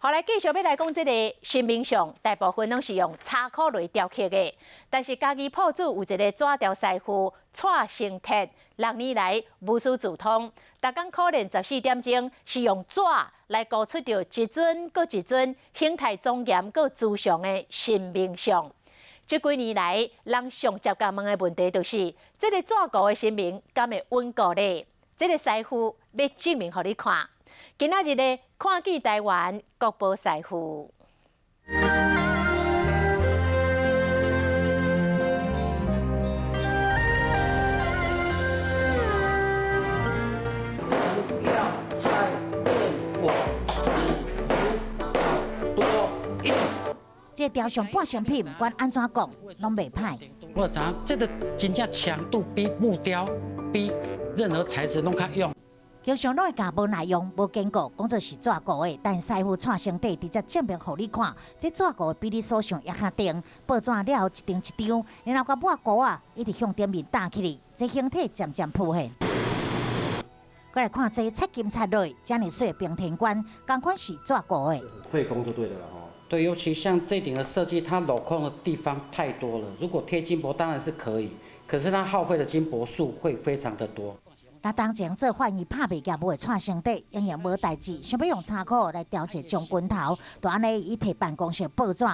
后来继续要来讲这个新面相，大部分拢是用茶壳类雕刻的，但是家己铺子有一个纸条师傅蔡成铁，6年来无师自通，逐工可能14点钟是用纸来勾出着一尊搁一尊形态庄严搁慈祥的新面相。这几年来，人上接甲问的问题就是：这个纸糊的新面敢会稳固呢？这个师傅要证明互你看。今仔日呢，看见台湾国宝师傅。这雕像半成品，不管安怎讲，拢袂歹。我讲这个真正强度比木雕、比任何材质拢较用。经常拢会讲无耐用、无坚固，讲做是纸糊的，但师傅蔡成底直接证明互你看，这纸糊比你所想也较定。报纸了后一张一张，然后甲抹糊啊，一直向顶面打起嚟，这形体渐渐浮现。再来看这漆金漆类，这么水的冰天观，同款是纸糊的。费工就对了哈。对，尤其像这顶的设计，它镂空的地方太多了。如果贴金箔当然是可以，可是它耗费的金箔数会非常的多。那当前做饭伊拍袂夹无会蔡成底，仍然无代志，想要用茶壳来雕一个将军头，就安尼伊摕办公室报纸，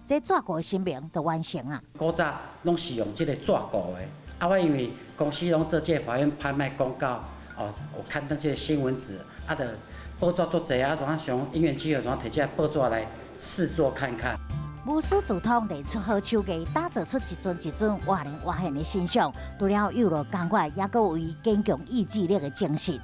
这纸糊的新名就完成啊。古早拢是用这个纸糊的，啊，我因为公司拢做这个法院拍卖公告，哦，我刊登这个新闻纸，啊的报纸做侪啊，怎想因缘机会，怎摕这报纸来试做看看。无师自通，练出好手艺，打造出一尊一尊活灵活现的形象。除了有了感觉，也阁有伊坚强意志力的精神。